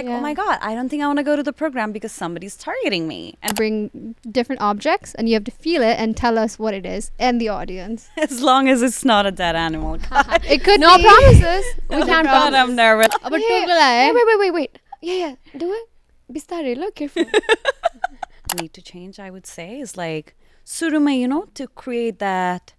like, oh my God, I don't think I want to go to the program because somebody's targeting me. And Bring different objects and you have to feel it and tell us what it is and the audience. as long as it's not a dead animal. It could No be. promises. We can't God, promise. I'm nervous. But Wait. Yeah. Do it. Bistare, look careful. Need to change, I would say, is like suruma, you know, to create that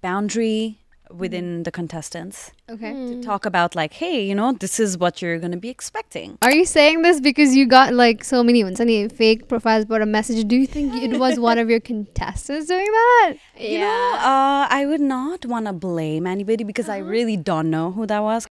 boundary within the contestants. Okay. To talk about like, hey, you know, this is what you're going to be expecting. Are you saying this because you got like so many fake profiles but a message? Do you think it was one of your contestants doing that? You know, I would not want to blame anybody because I really don't know who that was.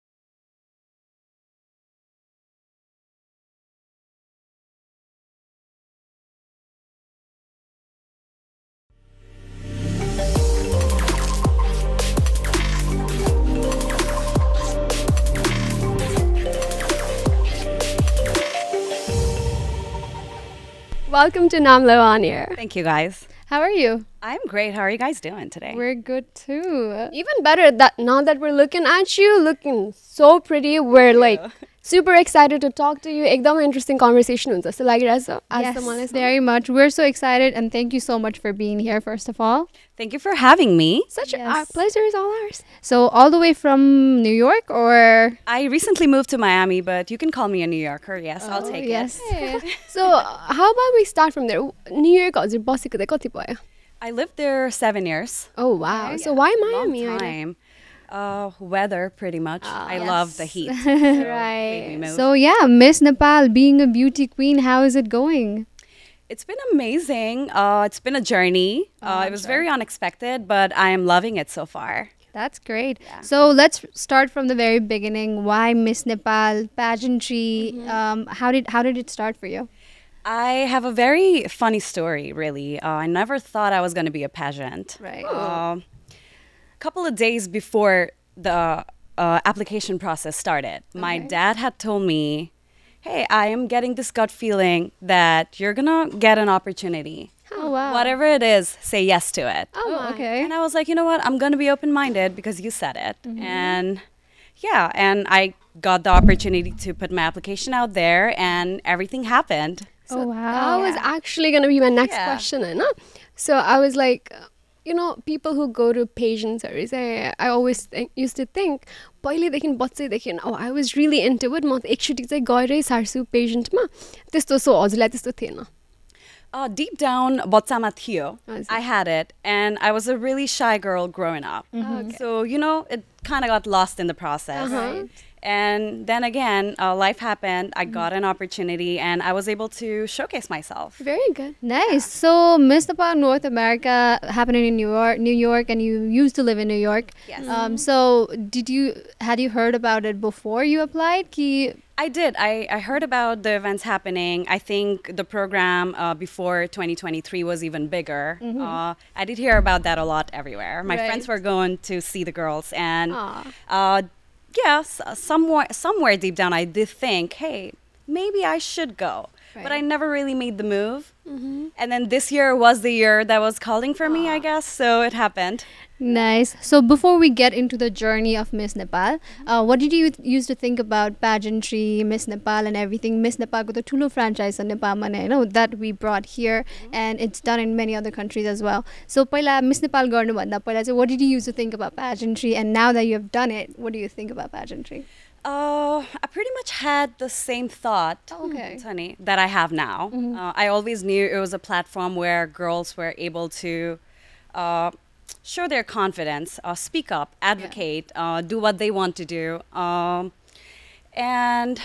Welcome to Namlo On Air. Thank you, guys. How are you? I'm great. How are you guys doing today? We're good too. Even better that now that we're looking at you, looking so pretty, we're like super excited to talk to you. Ekdam interesting conversation हुन्छ जस्तो लागिरहेछ Yes, very much. We're so excited and thank you so much for being here, first of all. Thank you for having me. Such Yes. our pleasure is all ours. So all the way from New York or? I recently moved to Miami, but you can call me a New Yorker. Yes, I'll take yes. it. So how about we start from there? New York हजुर बसेको चाहिँ कति भयो? I lived there 7 years. Oh wow. So why Miami? Long time. Weather, pretty much. I love the heat. Right. Move. So yeah, Miss Nepal, being a beauty queen, how is it going? It's been amazing. It's been a journey. It was very unexpected, but I am loving it so far. That's great. So let's start from the very beginning. Why Miss Nepal, pageantry? How did it start for you? I have a very funny story, really. I never thought I was going to be a pageant. Right. Couple of days before the application process started, my dad had told me, hey, I am getting this gut feeling that you're going to get an opportunity. Oh wow. Whatever it is, say yes to it. Oh, okay. And I was like, you know what? I'm going to be open-minded because you said it. And yeah, and I got the opportunity to put my application out there and everything happened. Oh wow. That was actually going to be my next Yeah. question. Right? So I was like, you know, people who go to pageants, I always used to think, पहिलेदेखि बच्चैदेखि oh, I was really into it. म एकचोटि चाहिँ गएरै सार्छु पेजेन्टमा त्यस्तो सो हजुरलाई त्यस्तो थिएन Deep down, बच्चामा थियो. हजुर. I had it, and I was a really shy girl growing up. So, you know, it kind of got lost in the process. And then again, life happened. I got an opportunity, and I was able to showcase myself. Very good. Nice. So Miss Nepal North America happening in New York, and you used to live in New York. Yes. So had you heard about it before you applied? I did. I heard about the events happening. I think the program before 2023 was even bigger. I did hear about that a lot everywhere. My Right. friends were going to see the girls, and Aw. yes, somewhere deep down, I did think, hey, maybe I should go. But I never really made the move. And then this year was the year that was calling for me, I guess. So it happened. Nice. So before we get into the journey of Miss Nepal, what did you used to think about pageantry, Miss Nepal and everything? Miss Nepal ko to thulo franchise Nepal ma I know that we brought here and it's done in many other countries as well. So पहिला Miss Nepal गर्नु भन्दा पहिला चाहिँ what did you used to think about pageantry, and now that you have done it, what do you think about pageantry? I pretty much had the same thought, Tony, that I have now. I always knew it was a platform where girls were able to show their confidence, speak up, advocate, do what they want to do. And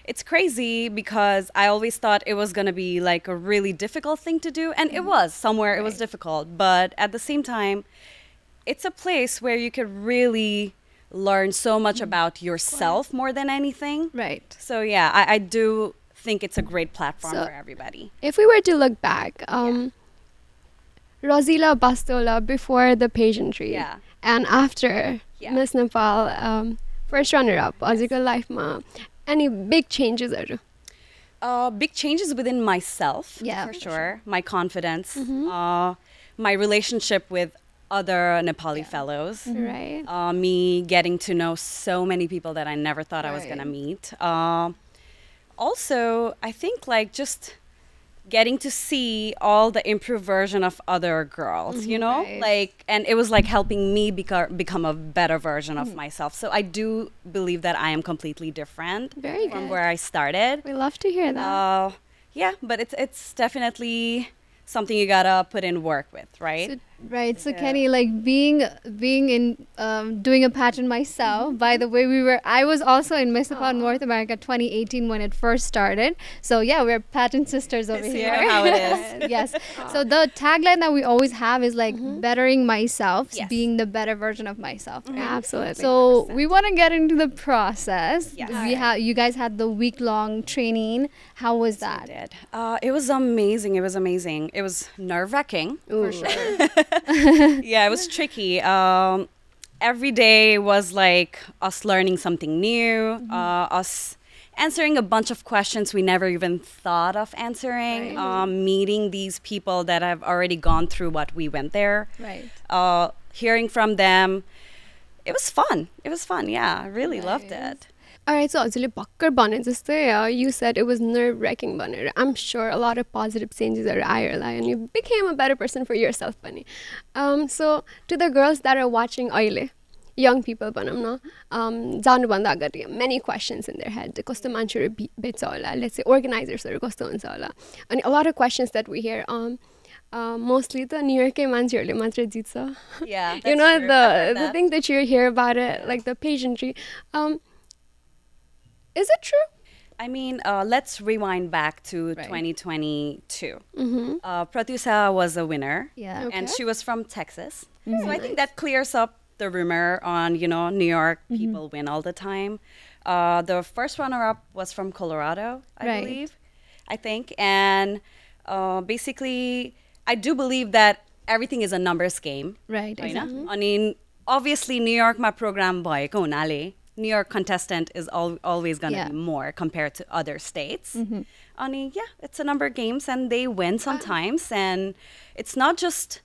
it's crazy because I always thought it was going to be like a really difficult thing to do. And it was. Somewhere it was difficult. But at the same time, it's a place where you could really learn so much about yourself more than anything. Right. So yeah, I do think it's a great platform for everybody. If we were to look back, Razila Bastola before the pageantry and after Miss Nepal, first runner-up, हजुरको लाइफमा any big changes? Big changes within myself, for sure. My confidence, my relationship with other Nepali fellows, Right. Me getting to know so many people that I never thought I was going to meet. also, I think like just getting to see all the improved version of other girls, you know, Right. like, and it was like helping me become a better version of myself. So I do believe that I am completely different Very from good. where I started. We love to hear that. Yeah, but it's definitely something you gotta put in work with, right? So, right. So Yeah. Kenny, like being in doing a pageant myself. By the way, I was also in Miss Nepal North America 2018 when it first started. So yeah, we're pageant sisters over So you here. know how it is. Yes. So the tagline that we always have is like bettering myself, Yes. being the better version of myself. Right? Absolutely. So we want to get into the process. Yes. You guys had the week-long training. How was that? Did. It was amazing. It was amazing. It was nerve-wracking. for sure. Yeah, it was tricky. Every day was like us learning something new, us answering a bunch of questions we never even thought of answering, meeting these people that have already gone through what we went there, Right. hearing from them. It was fun. It was fun. Yeah, I really loved Nice. it. Alright, so हजुरले भर्खर भने जस्तै you said it was nerve-wracking भनेर. I'm sure a lot of positive changes are आयो होला and you became a better person for yourself पनि. So to the girls that are watching अहिले, young people भनौँ न, जानुभन्दा अगाडि many questions in their head. कस्तो मान्छेहरू भेट्छ होला, let's say organizersहरू कस्तो हुन्छ होला. अनि a lot of questions that we hear mostly the New York मान्छेहरूले मात्र जित्छ. Yeah, You that's know true. I've heard the that. thing that you hear about it, like the pageantry. Is it true? I mean, let's rewind back to Right. 2022. Pratyusha was a winner. Yeah. Okay. And she was from Texas. So I think that clears up the rumor on, New York people win all the time. The first runner-up was from Colorado, I Right. believe, I think. And basically, I do believe that everything is a numbers game. Right. होइन? Exactly. अनि obviously New York मा program भएको हुनाले New York contestant is always going to Yeah. be more compared to other states. Ani, yeah, it's a number of games and they win sometimes. And it's not just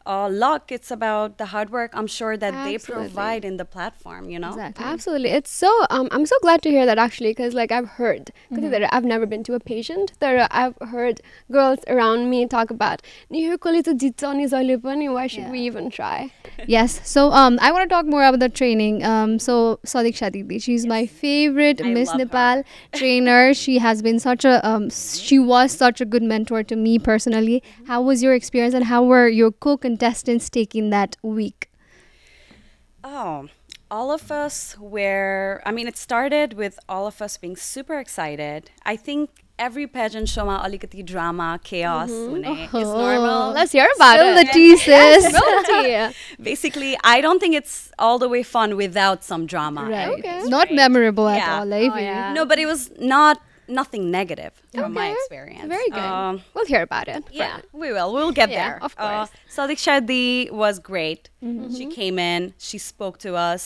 luck, it's about the hard work I'm sure that they Absolutely. provide in the platform, you know? Exactly. Absolutely. It's so, I'm so glad to hear that actually, because like I've heard, because I've never been to a pageant, I've heard girls around me talk about, "New York college jitsa ni jaile pani, why should Yeah. we even try?" Yes. So I want to talk more about the training. So Sadiksha Didi, she's my favorite I Miss love her. Nepal trainer. She has been such a she was such a good mentor to me personally. How was your experience and how were your co-contestants taking that week? Oh, all of us were, I mean, it started with all of us being super excited. I think every pageant show ma alikati drama, chaos hune is normal. Let's hear about Spill it. the tea, sis. Guilty. Basically, I don't think it's all the way fun without some drama. Right. Okay. It's not memorable at Yeah. all. eh, Oh, yeah. No, but it was nothing negative from my Okay. experience. Very good. We'll hear about it. Yeah, we will. We'll get Yeah, there. of course. Sadiksha Di was great. She came in. She spoke to us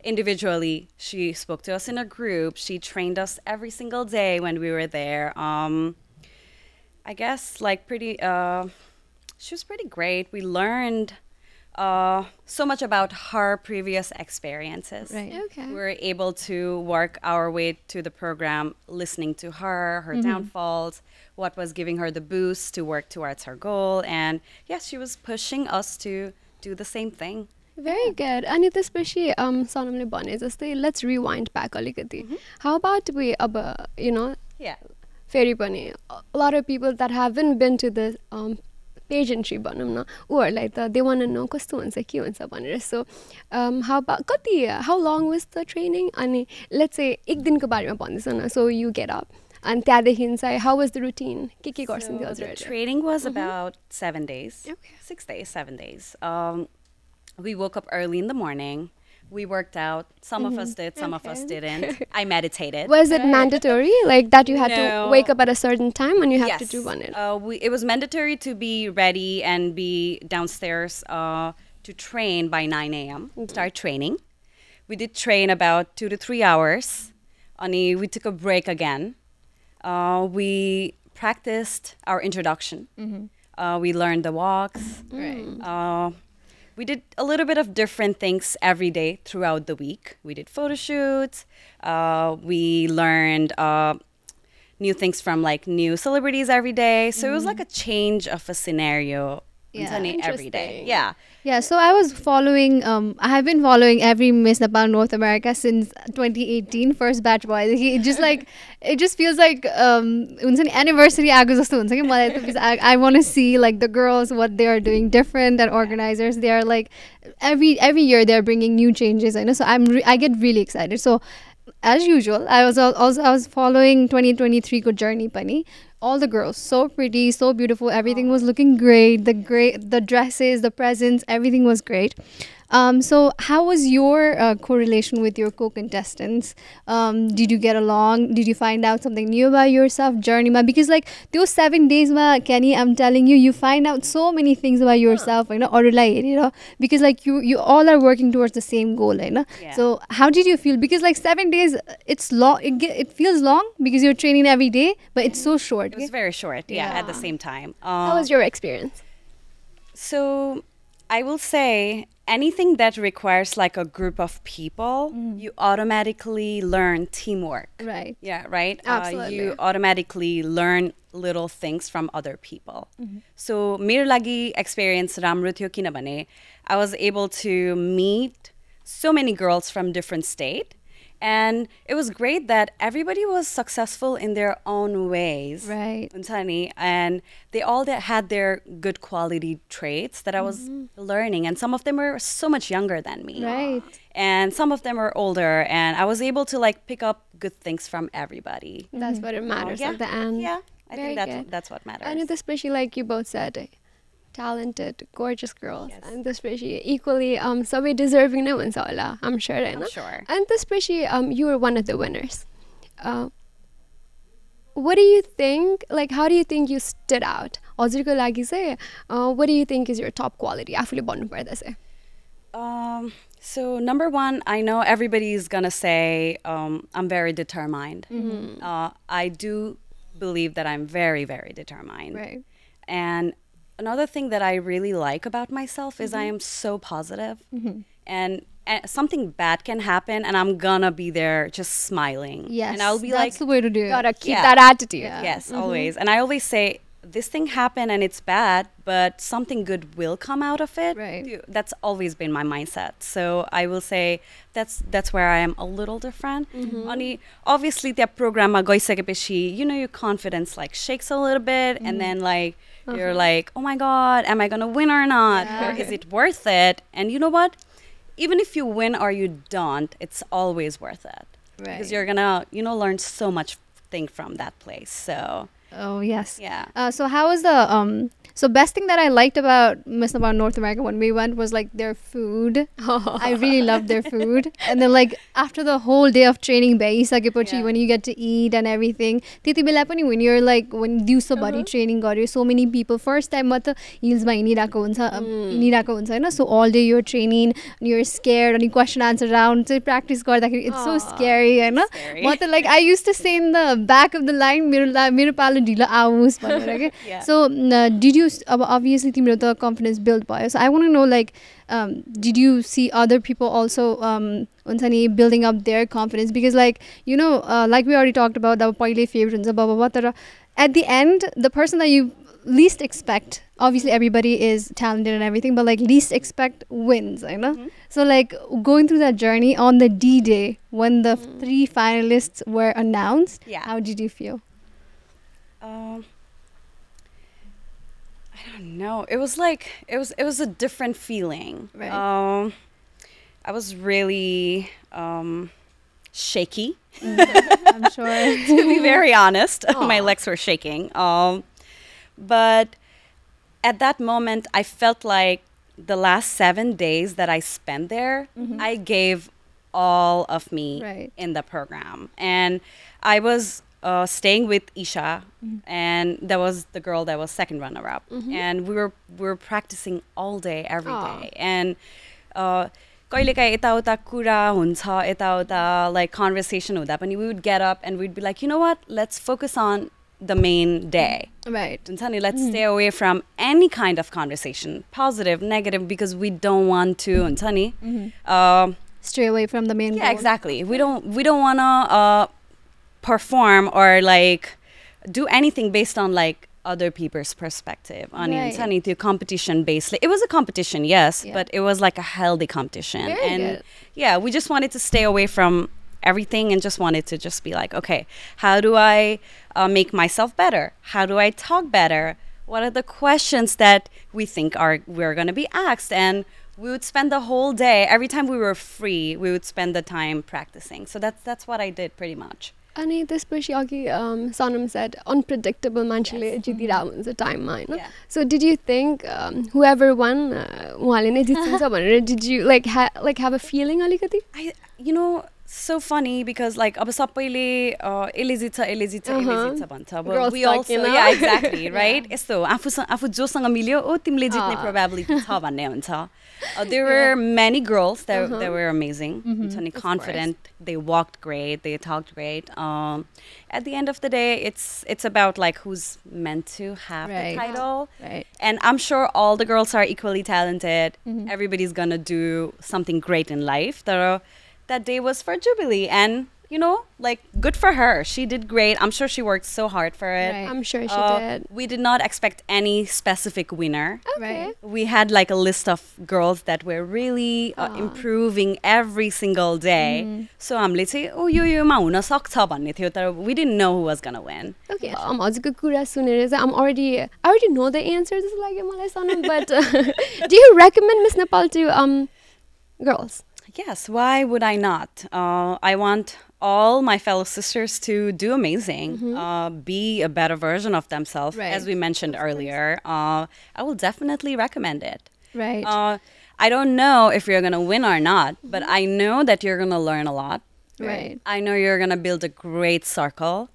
individually. She spoke to us in a group. She trained us every single day when we were there. I guess like pretty. She was pretty great. We learned so much about her previous experiences. Right. Okay. We were able to work our way to the program, listening to her, her downfalls, what was giving her the boost to work towards her goal. And yes, she was pushing us to do the same thing. Very good. अनि त्यसपछि सनमले भने जस्तै let's rewind back अलिकति. How about we Yeah. फेरि पनि a lot of people that haven't been to the pageantry भनौँ न उहरूलाई त they want to know कस्तो हुन्छ के हुन्छ भनेर. So how long was the training? अनि let's say एक दिनको बारेमा भन्दैछ न. So you get up and त्यहाँदेखि चाहिँ how was the routine? के गर्छन् त्यो So the हजुरहरूले? training was about 7 days. Okay. 6 days, 7 days. We woke up early in the morning. We worked out. Some of us did, some of us Okay. didn't. I meditated. Was it mandatory like that you had to No. wake up at a certain time and you have to Yes. do one? It was mandatory to be ready and be downstairs to train by 9 a.m. Start training. We did train about 2 to 3 hours. Ani, we took a break again. We practiced our introduction. We learned the walks. Right. We did a little bit of different things every day throughout the week. We did photo shoots. We learned new things from like new celebrities every day. So it was like a change of a scenario every day. Interesting. Yeah. Yeah, so I was following, I have been following every Miss Nepal North America since 2018, first batch boys. It just like, it just feels like हुन्छ नि anniversary आएको जस्तो हुन्छ कि मलाई त, because I want to see like the girls, what they are doing different, and organizers, they are like, every year they're bringing new changes, I know, so I get really excited. So as usual, I was following 2023 ko journey pani. All the girls so pretty, so beautiful, everything was looking great, the dresses, the presents, everything was great. So how was your correlation with your co-contestants? Did you get along? Did you find out something new about yourself, journey ma? Because like those 7 days ma, Kenny, I'm telling you, you find out so many things about yourself, you know, or because like you all are working towards the same goal, you know. Yeah. So how did you feel? Because like 7 days, it's long. It feels long because you're training every day, but it's so short. It was very short. Yeah. At the same time. How was your experience? So I will say anything that requires like a group of people, you automatically learn teamwork. Right. Yeah, right? Absolutely. You automatically learn little things from other people. So मेरो लागि experience राम्रो थियो किनभने I was able to meet so many girls from different state. And it was great that everybody was successful in their own ways. Right. And they all had their good quality traits that I was learning. And some of them were so much younger than me. Right. And some of them were older. And I was able to like pick up good things from everybody. That's what it matters Yeah. at the end. Yeah, I Very think good. that's what matters. And especially like you both said, talented, gorgeous girls. Yes. And especially equally सबै deserving नै हुन्छ होला, I'm sure, होइन? I'm sure. And especially you were one of the winners. What do you think, like how do you think you stood out? हजुरको लागि चाहिँ what do you think is your top quality? आफूले भन्नु पर्दा चाहिँ. So number one, I know everybody's gonna say I'm very determined. I do believe that I'm very, very determined. Right. And another thing that I really like about myself is I am so positive. And something bad can happen and I'm gonna be there just smiling. Yes. And I'll be that's like, the way to do it. Gotta keep Yeah. that attitude. yes, always. And I always say, this thing happened and it's bad, but something good will come out of it. Right. That's always been my mindset. So I will say that's where I am a little different. Ani obviously the program ma gaisikeपछि, you know, your confidence like shakes a little bit and then like you're like, oh my god, am I gonna win or not? Yeah. Or is it worth it? And you know what? Even if you win or you don't, it's always worth it. Right. Because you're gonna, you know, learn so much thing from that place. So Oh yes. yeah. So how was the so best thing that I liked about Miss Nepal North America when we went was like their food. I really loved their food. And then like after the whole day of training Yeah. when you get to eat and everything, त्यति बेला पनि when you're like when दिउँसोभरि training गर्यो, so many people first time ma ta heels ma हिँडिरहेको हुन्छ हैन, so all day you're training and you're scared and you question answer round चाहिँ practice गर्दाखेरि it's so scary Hahn. Scary. म त like I used to say in the back of the line मेरो पालो ढिलो आओस् भनेर के. Yeah. So did you obviously तिम्रो त confidence build भयो, so I want to know like did you see other people also हुन्छ नि building up their confidence, because like you know like we already talked about the पहिले favorite हुन्छ blah blah blah, तर at the end the person that you least expect, obviously everybody is talented and everything, but like least expect wins, you know. So like going through that journey on the D-Day when the 3 finalists were announced, Yeah. how did you feel? I don't know. It was like it was a different feeling. Right. I was really shaky. I'm sure. To be very honest, my legs were shaking. But at that moment, I felt like the last 7 days that I spent there, I gave all of me Right. in the program, and I was staying with Isha, and that was the girl that was second runner-up, and we were practicing all day, every day, and कहिलेकाहीँ यताउता कुरा हुन्छ, यताउता like conversation हुँदा पनि we would get up and we'd be like, you know what, let's focus on the main day. Right. हुन्छ नि, let's stay away from any kind of conversation, positive, negative, because we don't want to हुन्छ नि. Stray away from the main Yeah, goal. exactly. We don't want to perform or like do anything based on like other people's perspective. Right. To competition based. It was a competition, yes, Yeah. but it was like a healthy competition. Very and good. yeah, we just wanted to stay away from everything and just wanted to just be like, okay, how do I make myself better? How do I talk better? What are the questions that we think we're going to be asked? And we would spend the whole day, every time we were free, we would spend the time practicing. So that's what I did pretty much. अनि त्यसपछि अघि सनम said unpredictable मान्छेले जितिरहेको हुन्छ टाइममा होइन Yeah. So did you think whoever won उहाँले नै जित्छ भनेर did you like have a feeling अलिकति You know, so funny because like अब सबैले यसले जित्छ भन्छ. But Girls we talk, also, you know? yeah, exactly, right? यस्तो आफू जोसँग मिल्यो ओ तिमीले जित्ने probability छ भन्ने हुन्छ. There were many girls that were amazing, confident. They walked great. They talked great. At the end of the day, it's about like who's meant to have Right. the title. Right. And I'm sure all the girls are equally talented. Everybody's gonna do something great in life. That day was for Jubilee, and you know, like good for her. She did great. I'm sure she worked so hard for it. Right. I'm sure she did. We did not expect any specific winner. Okay. Right. We had like a list of girls that were really improving every single day. So हामीले चाहिँ ओ Yoma हुन सक्छ भन्ने थियो तर we didn't know who was gonna win. Okay. हजुरको कुरा सुनेर चाहिँ I already know the answer जस्तो लाग्यो मलाई सनम but do you recommend Miss Nepal to girls? Yes, why would I not? I want all my fellow sisters to do amazing, be a better version of themselves, Right. as we mentioned earlier. I will definitely recommend it. Right. I don't know if you're going to win or not, but I know that you're going to learn a lot. Right. I know you're going to build a great circle.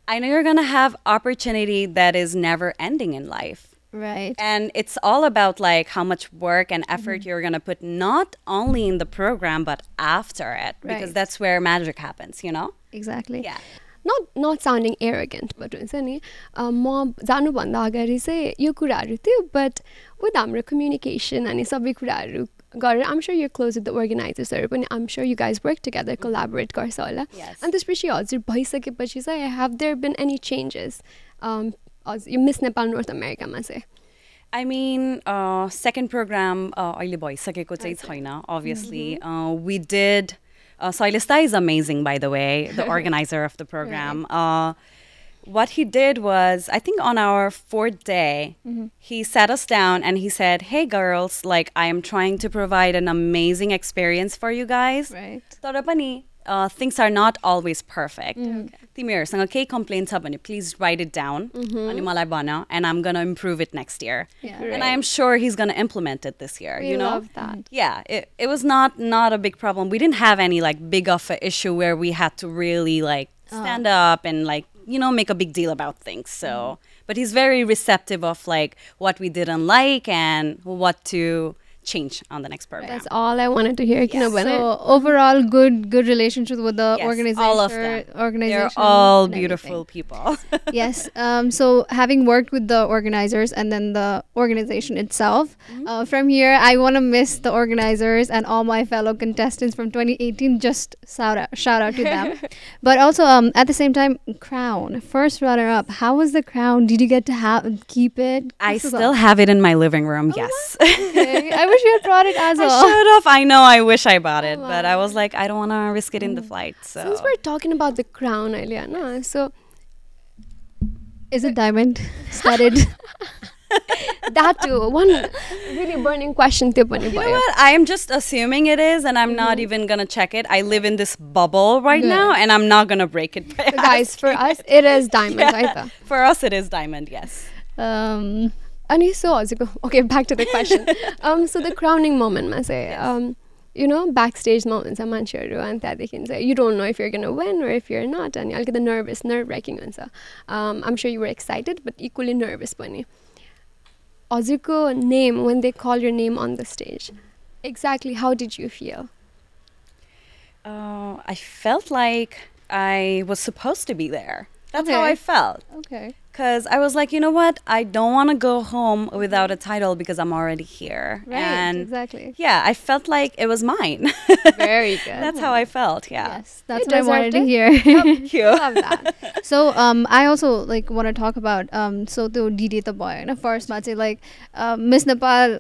I know you're going to have opportunity that is never ending in life. Right. And it's all about like how much work and effort you're going to put not only in the program but after it because Right. that's where magic happens, you know? Exactly. Yeah. Not sounding arrogant but हुन्छ नि म जानुभन्दा अगाडि चाहिँ यो कुराहरू थियो but with हाम्रो communication अनि सबै कुराहरू गरेर I'm sure you're close with the organizersहरू पनि I'm sure you guys work together collaborate गर्छ होला Yes. अनि त्यसपछि हजुर भइसकेपछि चाहिँ have there been any changes yo Miss Nepal North America मा चाहिँ I mean, second program अहिले भइसकेको चाहिँ छैन, obviously. We did, Sailista is amazing, by the way, the organizer of the program. What he did was, I think on our fourth day, he sat us down and he said, hey girls, like I am trying to provide an amazing experience for you guys. Right. तर पनि things are not always perfect. तिमीहरूसँग केही complain छ भने please write it down अनि मलाई भन and I'm going to improve it next year. Yeah. And I am sure he's going to implement it this year, We you know? love that. Yeah, it was not a big problem. We didn't have any like big of an issue where we had to really like stand up and like, you know, make a big deal about things. So, but he's very receptive of like what we didn't like and what to change on the next program. That's all I wanted to hear किनभने So overall, good relationship with the Yes, organization. all of them. Organization. They're all and beautiful everything. people. Yes. So having worked with the organizers and then the organization itself, from here I want to miss the organizers and all my fellow contestants from 2018. Just shout out to them. But also at the same time, crown first runner up. How was the crown? Did you get to keep it? I still have it in my living room. Yes. Okay. I wish you had brought it as I well. should have. I know. I wish I bought it, but I was like, I don't want to risk it in the flight. So Since we're talking about the crown earlier, no? So Is it diamond studded? that too, one really burning question too पनि you know भयो. what? I am just assuming it is, and I'm not even gonna check it. I live in this bubble right Good. now, and I'm not gonna break it. by So guys, for asking us it is diamond, Yeah. right? त? For us, it is diamond. Yes. अनि so हजुरको okay, back to the question. So the crowning moment मा चाहिँ you know, backstage मा हुन्छ मान्छेहरू अनि त्यहाँदेखि चाहिँ you don't know if you're gonna win or if you're not अनि अलिकति nerve-wracking हुन्छ. I'm sure you were excited but equally nervous पनि. हजुरको name, when they call your name on the stage, exactly how did you feel? I felt like I was supposed to be there. That's how Okay. I felt. Okay. Because I was like, you know what? I don't want to go home without a title because I'm already here. Right, And exactly. yeah, I felt like it was mine. Very good. That's how I felt, yeah. Yes, that's You what I wanted to deserved hear. Thank you. Love that. So I also like want to talk about so the DD the boy and first match like Miss Nepal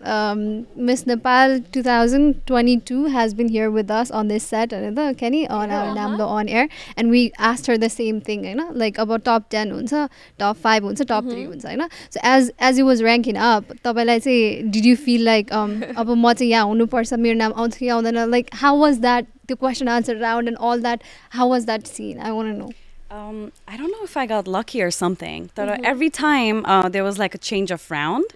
2022 has been here with us on this set and Kenny on our Namlo On Air, and we asked her the same thing, you know, like about top 10 huncha, top 5 huncha, top 3 huncha, you know. So as it was ranking up, तपाईलाई चाहिँ did you feel like अब म चाहिँ यहाँ हुनु पर्छ, मेरो नाम आउँछ कि आउँदैन, like how was that, the question answer round and all that, how was that scene? I want to know. I don't know if I got lucky or something. That every time there was like a change of round,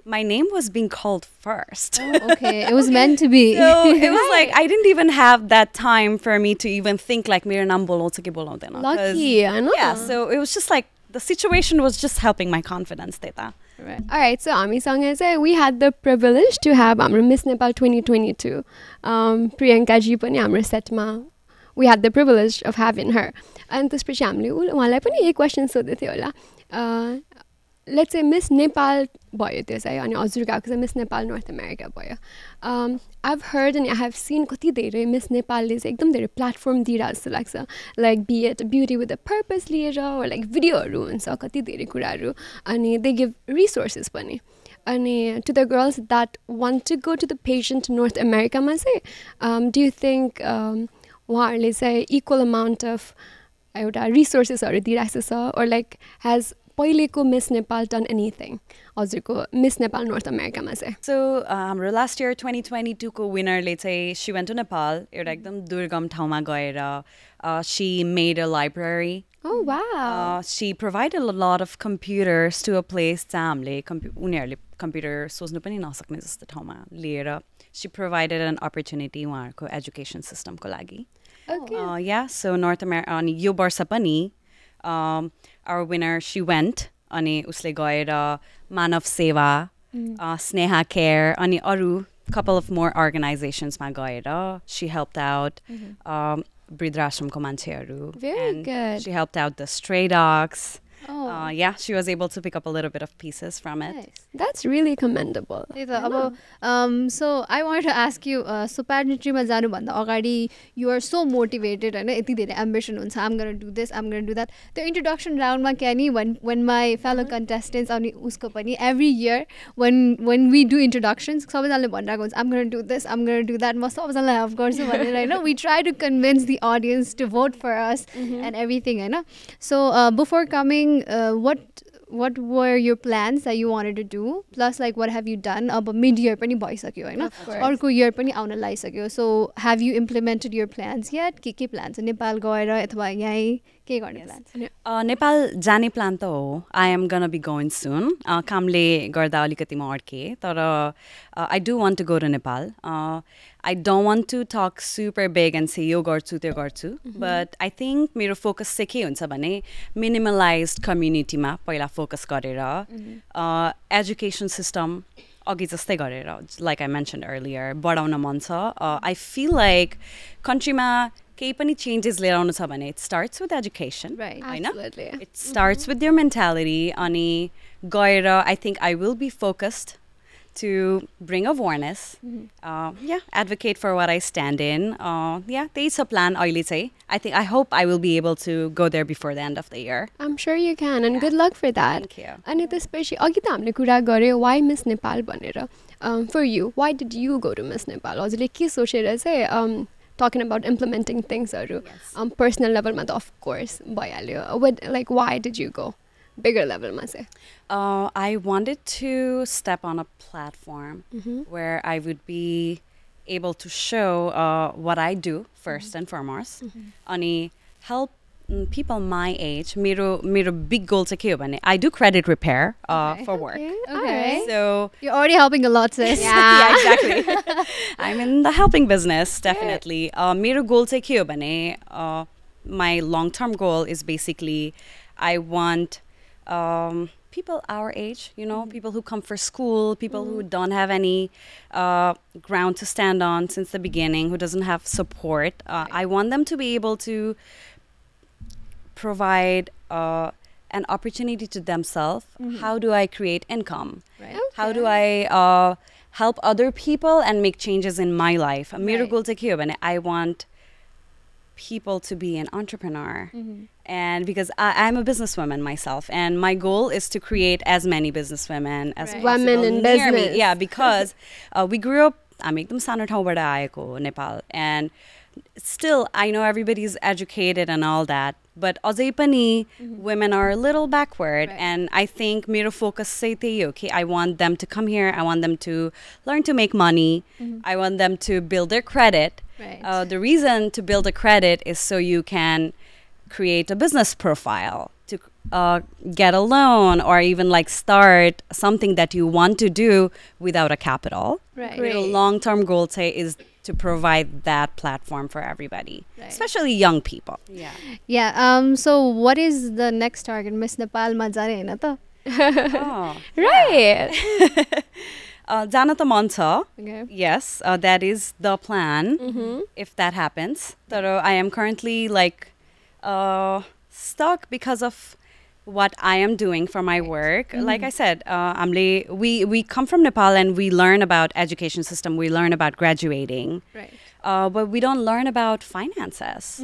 my name was being called first. Oh, okay, it was meant to be. So it was like I didn't even have that time for me to even think like मेरो नाम बोलाउँछ कि बोलाउँदैन. 'Cause, Lucky, I know. yeah, so it was just like the situation was just helping my confidence त्यता. Right. All right, so हामीसँग चाहिँ we had the privilege to have हाम्रो Miss Nepal 2022 Priyanka ji पनि हाम्रो setमा, we had the privilege of having her. अनि त्यसपछि हामीले उहाँलाई पनि यही क्वेसन सोध्दै थियो होला. Let's say Miss Nepal भयो त्यो चाहिँ, अनि हजुरको आएको चाहिँ Miss Nepal North America भयो. I've heard and I have seen कति धेरै Miss Nepalले चाहिँ एकदम धेरै प्लेटफर्म दिइरहेको जस्तो लाग्छ, like be it beauty with a purpose लिएर or like भिडियोहरू हुन्छ कति धेरै कुराहरू, अनि they give resources पनि. अनि to the girls that want to go to the pageant North America मा चाहिँ do you think उहाँहरूले चाहिँ equal amount of एउटा resourcesहरू दिइरहेको छ, or like has पहिलेको Miss Nepal done anything हजुरको Miss Nepal North America मा चाहिँ? So last year 2022 को winner ले चाहिँ she went to Nepal, एउटा एकदम दुर्गम ठाउँमा गएर she made a library. Oh wow. She provided a lot of computers to a place जहाँ हामीले उनीहरूले computer सोच्नु पनि नसक्ने जस्तो ठाउँमा लिएर she provided an opportunity उहाँहरूको education system को लागि. Okay. Yeah, so North America अनि यो वर्ष पनि our winner she went अनि उसले गएर मानव सेवा, स्नेहा care अनि अरू couple of more organizations मा गएर she helped out वृद्धाश्रमको मान्छेहरू. Very and good. She helped out the stray dogs. Oh. Yeah, she was able to pick up a little bit of pieces from it. Nice. That's really commendable. त्यही त अब so I wanted to ask you so pageantryमा जानुभन्दा अगाडि you are so motivated होइन, यति धेरै ambition हुन्छ, I'm going to do this, I'm going to do that. त्यो introduction roundमा क्या नि when my fellow contestants अनि उसको पनि every year when we do introductions सबैजनाले भनिरहेको हुन्छ I'm going to do this, I'm going to do that, म सबैजनालाई help गर्छु भनेर होइन, we try to convince the audience to vote for us and everything होइन. So before coming what were your plans that you wanted to do, plus like what have you done? अब mid year पनि भइसक्यो होइन, अर्को year पनि आउन लागिसक्यो. So have you implemented your plans yet? के plans नेपाल गएर अथवा यहीँ के गर्ने plans? नेपाल जाने plan त हो. I am gonna be going soon. कामले गर्दा अलिकति म अड्के, तर I do want to go to Nepal. I don't want to talk super big and say यो गर्छु त्यो गर्छु, but I think मेरो focus चाहिँ के हुन्छ भने minimalized community मा पहिला focus गरेर education system अघि जस्तै गरेर like I mentioned earlier बढाउन मन छ. I feel like countryमा केही पनि changes लिएर आउनु छ भने it starts with education. Right. होइन? Absolutely. It starts with your mentality. अनि गएर I think I will be focused to bring awareness, yeah, advocate for what I stand in. Yeah, त्यही छ plan अहिले चाहिँ. I hope I will be able to go there before the end of the year. I'm sure you can, and good luck for that. Thank you. अनि त्यसपछि अघि त हामीले कुरा गऱ्यो why Miss Nepal भनेर. For you, why did you go to Miss Nepal? हजुरले के सोचेर चाहिँ talking about implementing things personal level मा त of course भइहाल्यो. What, like, why did you go? Bigger level मा चाहिँ. I wanted to step on a platform where I would be able to show what I do first and foremost, अनि help people my age. मेरो big goal चाहिँ के हो भने I do credit repair for work. Okay. So You're already helping a lot, sis. yeah, exactly. I'm in the helping business, definitely. मेरो goal चाहिँ के हो भने my long-term goal is basically I want people our age, you know, people who come for school, people who don't have any ground to stand on since the beginning, who doesn't have support. I want them to be able to provide an opportunity to themselves. How do I create income? Right. How do I help other people and make changes in my life? मेरो goal चाहिँ के हो भने I want people to be an entrepreneur. And because I'm a businesswoman myself, and my goal is to create as many businesswomen as possible Women in near me. business. Yeah, because we grew up, हामी एकदम सानो ठाउँबाट आएको Nepal, and still I know everybody's educated and all that, but अझै पनि women are a little backward. Right. And I think मेरो focus चाहिँ त्यही हो कि I want them to come here, I want them to learn to make money, I want them to build their credit. Right. The reason to build a credit is so you can create a business profile, to get a loan, or even like start something that you want to do without a capital. Right. Great. The long-term goal say is to provide that platform for everybody, Right. especially young people. Yeah. Yeah. So what is the next target? Miss Nepal मा जाने हैन त? Oh. Right. जान त मन छ. Okay. Yes, that is the plan. If that happens, तर I am currently like stuck because of what I am doing for my work. Like I said, we come from Nepal and we learn about education system. We learn about graduating, Right. but we don't learn about finances.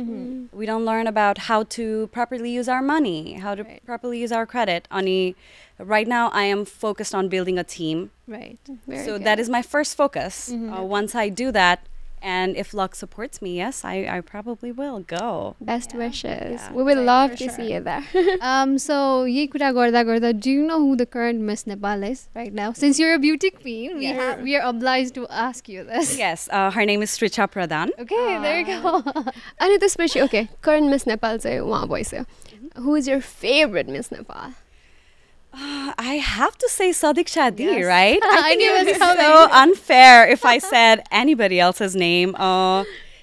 We don't learn about how to properly use our money, how to Right. properly use our credit. Right now, I am focused on building a team. Right. Very So good. that is my first focus. Once I do that, and if luck supports me, yes, I probably will go. Best wishes. Yeah. We would Right, love for to sure. see you there. So यही कुरा गर्दा गर्दा, do you know who the current Miss Nepal is right now? Since you're a beauty queen, we are obliged to ask you this. Yes, her name is Sricha Pradhan. Okay, there you go. And त्यसपछि okay, current Miss Nepal चाहिँ उहाँ भइसक्यो. Who is your favorite Miss Nepal? I have to say Sadiksha Di, Yes. right? I think knew it it was was so unfair if I said anybody else's name.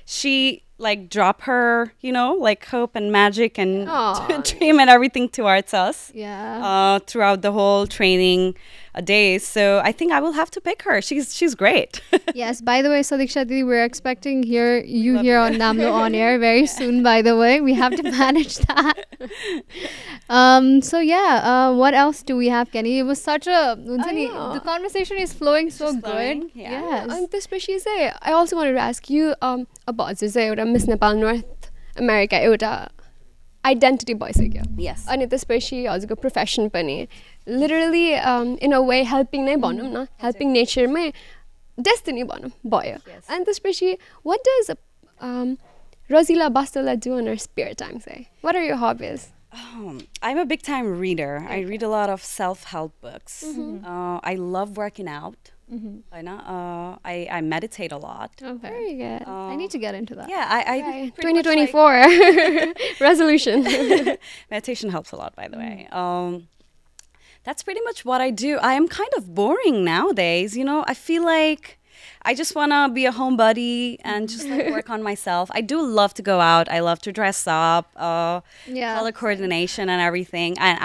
She like drop her, like hope and magic and Aw. dream and everything towards us Yeah. throughout the whole training days. So I think I will have to pick her. She's great. Yes, by the way, Sadiksha Didi, we're expecting you here on Namlo On Air very soon, by the way. We have to manage that. So yeah, what else do we have, Kenny? It was such a... know. The conversation is flowing so Just good. flowing, yeah. Yes. And त्यसपछि चाहिँ I also wanted to ask you about हजुर चाहिँ एउटा Miss Nepal North America एउटा identity भइसक्यो. Yes. अनि त्यसपछि हजुरको profession पनि literally in a way helping नै भनौँ न, helping nature मै destiny भनौँ भयो. Yes. अनि त्यसपछि what does Razila Bastola do in her spare time say? What are your hobbies? I'm a big time reader. I read a lot of self-help books. I love working out. I meditate a lot. Okay. Very good. I need to get into that. Yeah, I Right. pretty much like- 2024 resolution. meditation helps a lot, by the way. That's pretty much what I do. I am kind of boring nowadays. I feel like I just want to be a homebody and just like work on myself. I do love to go out. I love to dress up, Yeah. color coordination and everything. And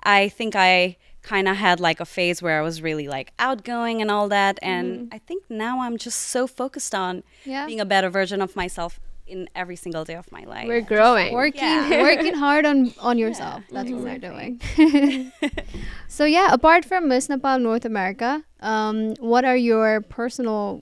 I think I kind of had like a phase where I was really like outgoing and all that. And I think now I'm just so focused on Yeah. being a better version of myself in every single day of my life. We're growing. Working hard on yourself. That's what we're doing. So yeah, apart from Miss Nepal North America, what are your personal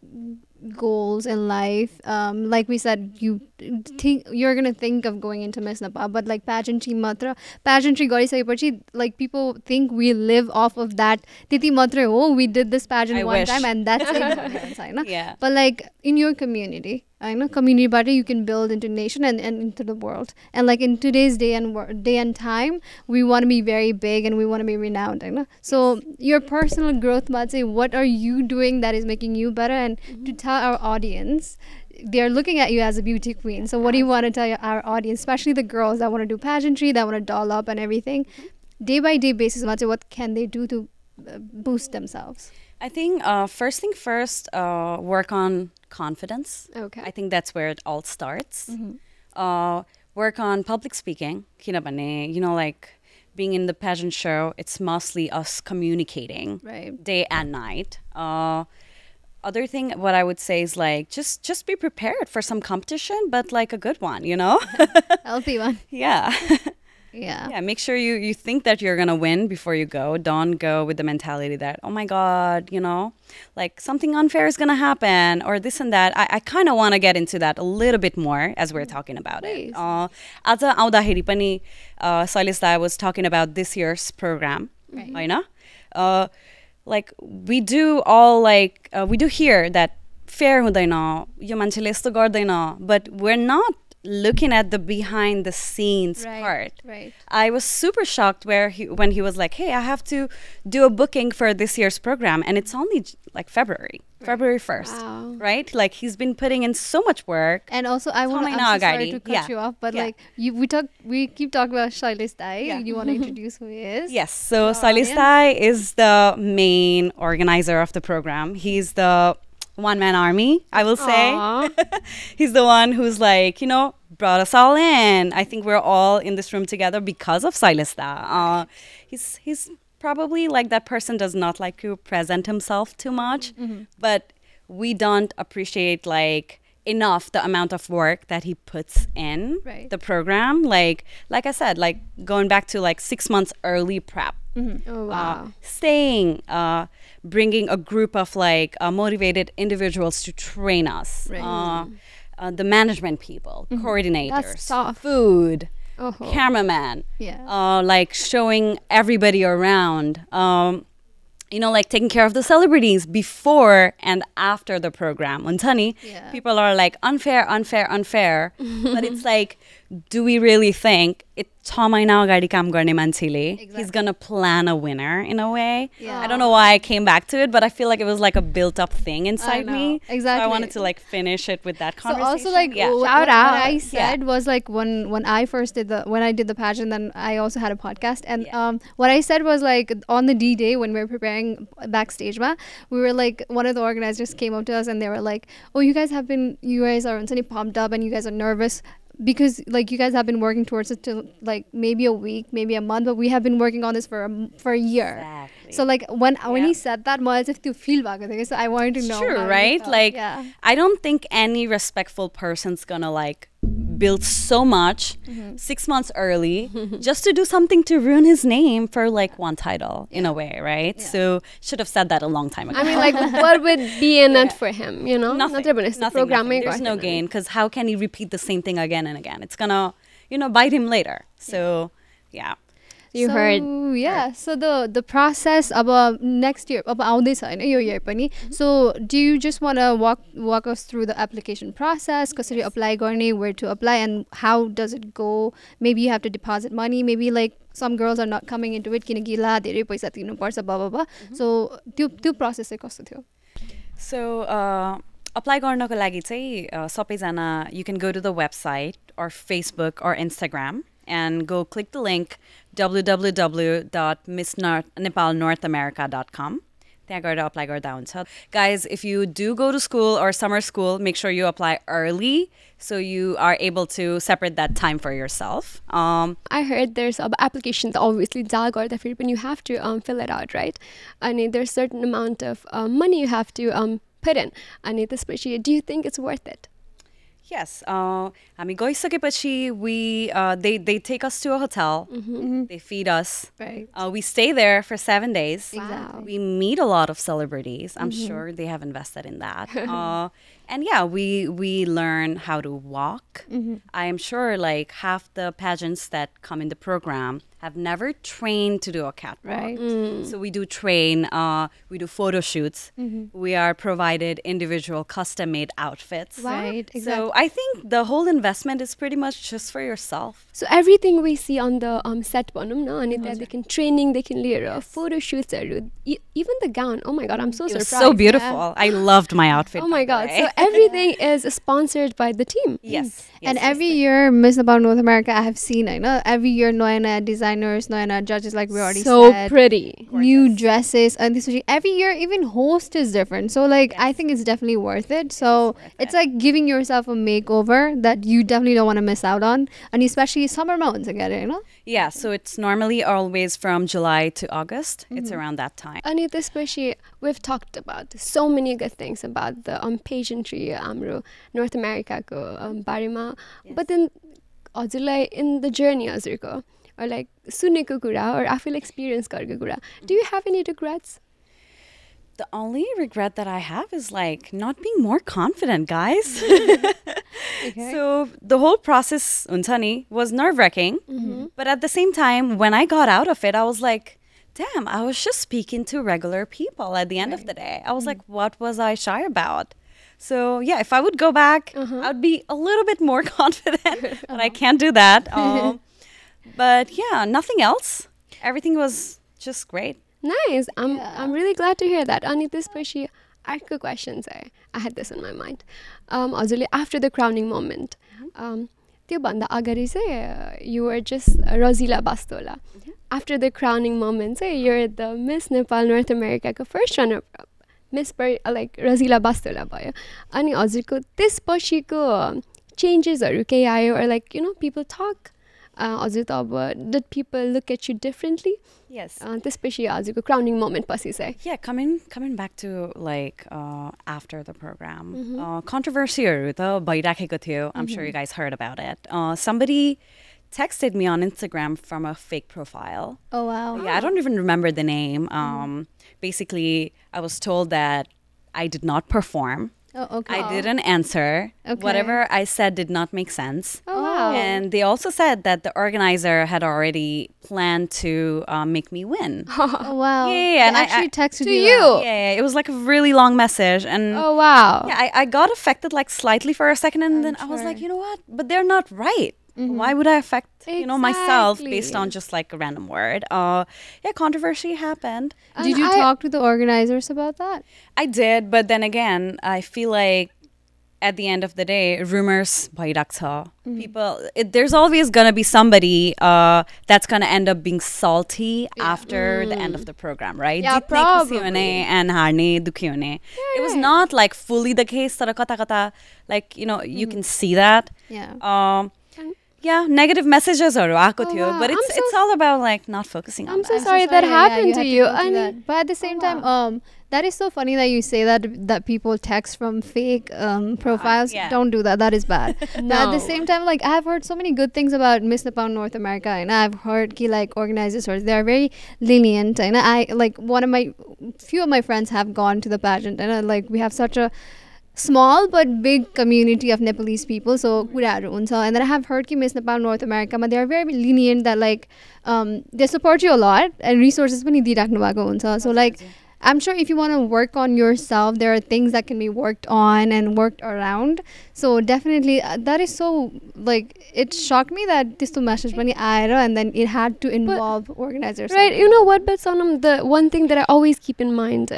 goals in life? Like we said, you're gonna think of going into Miss Nepal, but like pageantry गरिसकेपछि, like people think we live off of that. Titi matra ho, we did this pageant I one wish. time and that's it. Yeah. But like in your community, I know community body you can build into nation and into the world. And like in today's day and time, we want to be very big and we want to be renowned. I know. So your personal growth, Matse, what are you doing that is making you better? And to tell our audience, they're looking at you as a beauty queen. So what do you want to tell our audience, especially the girls that want to do pageantry, that want to doll up and everything, day by day basis, Matse, what can they do to boost themselves? I think first thing first, work on confidence. Okay. I think that's where it all starts. Work on public speaking. किनभने, like being in the pageant show, it's mostly us communicating Right. day and night. Other thing, what I would say is like just be prepared for some competition, but like a good one, Healthy one. Yeah. Yeah, make sure you think that you're gonna win before you go. Don't go with the mentality that, oh my God, like something unfair is gonna happen or this and that. I kind of want to get into that a little bit more as we're talking about Please. it. As आउँदाखेरि पनि Sailis I was talking about this year's program, होइन? Like we do all we do hear that fair हुँदैन, यो मान्छेले यस्तो गर्दैन, but we're not looking at the behind the scenes part. Right. I was super shocked when he was like, hey, I have to do a booking for this year's program and it's only like February 1st. Wow. Right? Like he's been putting in so much work. And also, I'm so sorry to cut you off, but like we keep talking about Shailis Dai. You want to introduce who he is? Yes. So Shailis Dai is the main organizer of the program. He's the one-man army, I will say. He's the one who's like, brought us all in. I think we're all in this room together because of Shailis Da. He's probably like that person does not like to present himself too much, but we don't appreciate like enough the amount of work that he puts in the program. Like I said, like going back to like 6 months early prep. Oh, wow. Staying, bringing a group of like motivated individuals to train us. The management people, coordinators, That's tough. food, cameraman, like showing everybody around, like taking care of the celebrities before and after the program. Untani, people are like unfair, but it's like, do we really think he's gonna plan a winner in a way? I don't know why I came back to it, but I feel like it was like a built up thing inside me. Exactly. So I wanted to like finish it with that conversation. So also like what I said was like when I first did the pageant, then I also had a podcast, and what I said was like on the D-Day when we were preparing backstage, we were like, one of the organizers came up to us and they were like, oh, you guys are pumped up and you guys are nervous because like you guys have been working towards it to like maybe a week, maybe a month, but we have been working on this for a year. Exactly. So like when he said that, as if to feel back, so I wanted to know. True, right? Like I don't think any respectful person's gonna like build so much 6 months early just to do something to ruin his name for like one title in a way, right? So should have said that a long time ago. I mean, like, what would be in it for him, Nothing. There's no gain, because how can he repeat the same thing again and again? It's gonna, bite him later. So, yeah. You heard. Yeah. So the process about next year, about आउँदैछ हैन यो year पनि. So do you just want to walk us through the application process? कसरी apply गर्ने, where to apply, and how does it go? Maybe you have to deposit money. Maybe like some girls are not coming into it किनकि ला धेरै पैसा तिर्नुपर्छ blah blah blah. So त्यो process चाहिँ कस्तो थियो? So apply गर्नको लागि चाहिँ सबैजना, you can go to the website or Facebook or Instagram and go click the link www.missnepalnorthamerica.com. त्यहाँ गएर apply गर्दा हुन्छ. Guys, if you do go to school or summer school, make sure you apply early so you are able to separate that time for yourself. I heard there's applications, obviously, but you have to fill it out, right? And there's a certain amount of money you have to put in. And especially, do you think it's worth it? Yes. हामी गइसकेपछि they take us to a hotel. They feed us. Right. We stay there for 7 days. Exactly. We meet a lot of celebrities. I'm sure they have invested in that. And yeah, we learn how to walk. I am sure like half the pageants that come in the program have never trained to do a catwalk. Right. So we do train, we do photo shoots. We are provided individual custom-made outfits. Right, exactly. So I think the whole investment is pretty much just for yourself. So everything we see on the set, they can training, they can layer photo shoots, even the gown. Oh my God, I'm so surprised. So beautiful. Yeah. I loved my outfit. Oh my God. So everything is sponsored by the team. Yes. And every year, Miss Nepal North America, I have seen, every year, Noyana designers, Noyana judges, like we already said. So pretty. New dresses. And this every year, even host is different. So, like, I think it's definitely worth it. So, it's like giving yourself a makeover that you definitely don't want to miss out on. And especially summer months again, Yeah, so it's normally always from July to August. It's around that time. And especially, we've talked about so many good things about the pageantry, North America, barima. But then, in the journey, or like सुनेको कुरा or आफूले experience गरेको कुरा. Do you have any regrets? The only regret that I have is like not being more confident, guys. So the whole process, untani, was nerve-wracking. But at the same time, when I got out of it, I was like, damn, I was just speaking to regular people at the end of the day. I was like, what was I shy about? So yeah, if I would go back, I would be a little bit more confident, but I can't do that. But yeah, nothing else. Everything was just great. Nice. I'm really glad to hear that. Ani त्यसपछि अर्को question चाहिँ I had this in my mind. हजुरले after the crowning moment, त्यो भन्दा अगाडि चाहिँ you were just Razila Bastola. After the crowning moment चाहिँ you're the Miss Nepal North America को first runner up. Miss like Razila Bastola भयो. अनि हजुरको त्यसपछिको changesहरू केही आयो or like you know people talk. हजुर त अब did people look at you differently? Yes. त्यसपछि हजुरको crowning moment पछि चाहिँ. Yeah, coming back to like after the program, controversieहरू त भइराखेको थियो. I'm sure you guys heard about it. Somebody texted me on Instagram from a fake profile. Oh wow. Yeah, I don't even remember the name. Basically, I was told that I did not perform. Oh, okay. I didn't answer. Okay. Whatever I said did not make sense. Oh wow. And they also said that the organizer had already planned to make me win. Oh wow. Yeah, and They I actually texted to you. you. Yeah, it was like a really long message. And Oh wow. yeah, I got affected like slightly for a second. And then I was like, sure. you know what? But they're not right. Why would I affect, myself based Exactly. on just like a random word? Yeah, controversy happened. Did you talk to the organizers about that? I did, but then again, I feel like at the end of the day, rumors bhairakcha. People, there's always gonna be somebody that's gonna end up being salty after the end of the program, right? Yeah, Jitne probably. khushi hune and harne dukhi hune. It was not like fully the case. Tara kata kata, like you can see that. Yeah. Yeah, negative messages are aako Oh, थियो, wow. but it's all about like not focusing on I'm that. so sorry that happened to you. Had to go through And that. But at the same time, that is so funny that you say that people text from fake profiles. Yeah. Don't do that. That is bad. But at No. the same time, like I've heard so many good things about Miss Nepal North America, and I've heard ki like organizers they are very lenient, and I like few of my friends have gone to the pageant, and like we have such a small but big community of Nepalese people, so kuraharu huncha. And then I have heard ki Miss Nepal North America they are very lenient, that like they support you a lot and resources pani dirakhnu bhako huncha. So like I'm sure if you want to work on yourself, there are things that can be worked on and worked around. So definitely that is so like it shocked me that this message pani aera and then it had to involve organizers. right, you know what, but Sonam, the one thing that I always keep in mind,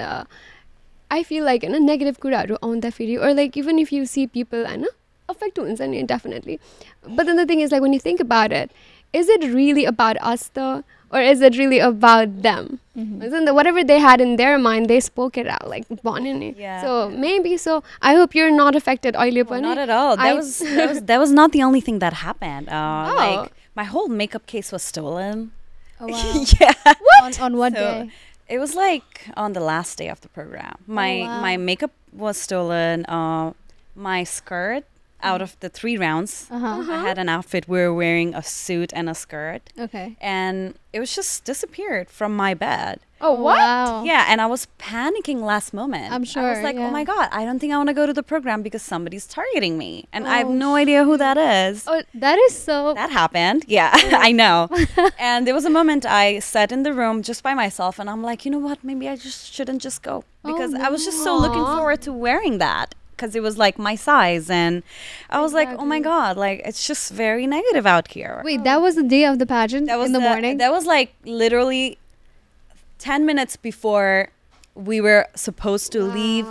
I feel like in a negative kuraharu aउँदाखेरि, or like even if you see people affect हुन्छ नि definitely, but then the thing is like when you think about it, is it really about us though, or is it really about them? Isn't that whatever they had in their mind, they spoke it out like भन्यो नि. Yeah. So maybe, so I hope you're not affected अहिले पनि. Not at all. That was not the only thing that happened. Like my whole makeup case was stolen. Oh, wow. Yeah. On what So, day? it was like on the last day of the program. My makeup was stolen. My skirt, out of the 3 rounds, I had an outfit. We were wearing a suit and a skirt. Okay. And it was just disappeared from my bed. Oh, what? Wow. Yeah, and I was panicking last moment. I'm I was sure, like, yeah. oh my God, I don't think I want to go to the program because somebody's targeting me. And I have no idea who that is. Oh, that is so. That happened. Yeah, I know. And there was a moment I sat in the room just by myself and I'm like, you know what, maybe I just shouldn't just go. Because I was just so looking forward to wearing that. Because it was like my size. And I was like, oh my God, like it's just very negative out here. Wait, that was the day of the pageant That was in the morning? That was like literally 10 minutes before we were supposed to leave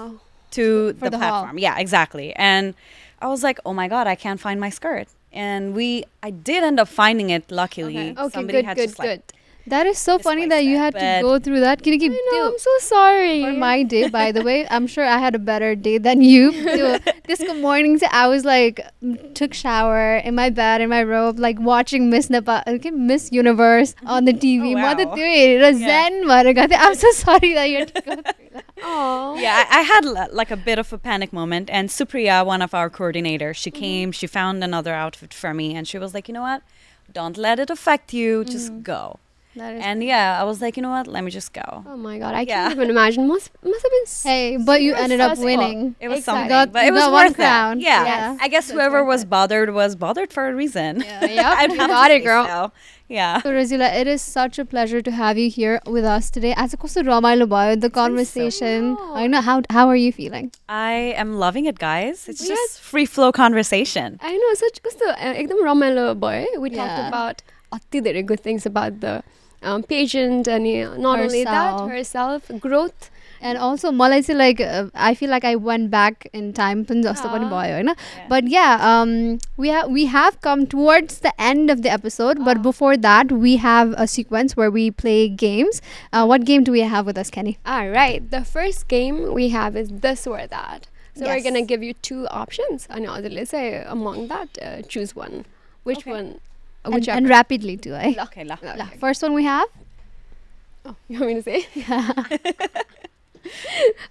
to the the hall. platform. Yeah, exactly. And I was like, oh my God, I can't find my skirt. And I did end up finding it, luckily. Okay, Somebody good, had good, just, like, good. That is so funny that you had to but- go through that. I know, I'm so sorry. For my day, by the way, I'm sure I had a better day than you. This morning, I was like, took shower in my bed, in my robe, like watching Miss Nepal, Miss Universe on the TV. Oh, wow. I'm so sorry that you had to go through that. Aww. Yeah, I had like a bit of a panic moment. And Supriya, one of our coordinators, she came, she found another outfit for me. And she was like, you know what? Don't let it affect you. Just go. That is And yeah, I was like, you know what? Let me just go. Oh my god, I Yeah. can't even imagine. Must have been. Hey, but you ended up stressful. winning. It was Exactly. something, but You it was got one worth crown. it. Yeah. Yes. I guess That's whoever worth was bothered for a reason. Yeah, I'd you have got to it, say girl. so. Yeah. So Razila, it is such a pleasure to have you here with us today. As a kosto ramailo bhayo, the conversation. so- I know how are you feeling? I am loving it, guys. It's We just free flow conversation. I know, such कस्तो एकदम रमाइलो भयो. We talked Yeah. about अति धेरै good things about the pageant and not only that, herself, growth. And also मलाई चाहिँ like I feel like I went back in time पनि जस्तो पनि भयो हैन. But yeah, we have come towards the end of the episode, but before that we have a sequence where we play games. What game do we have with us, Kenny? Alright, the first game we have is this or that. So we're Yes. gonna give you 2 options. And let's say among that, choose one. Which Okay. one? And rapidly too, eh? Okay, la. La. First one we have. Oh, you want me to say?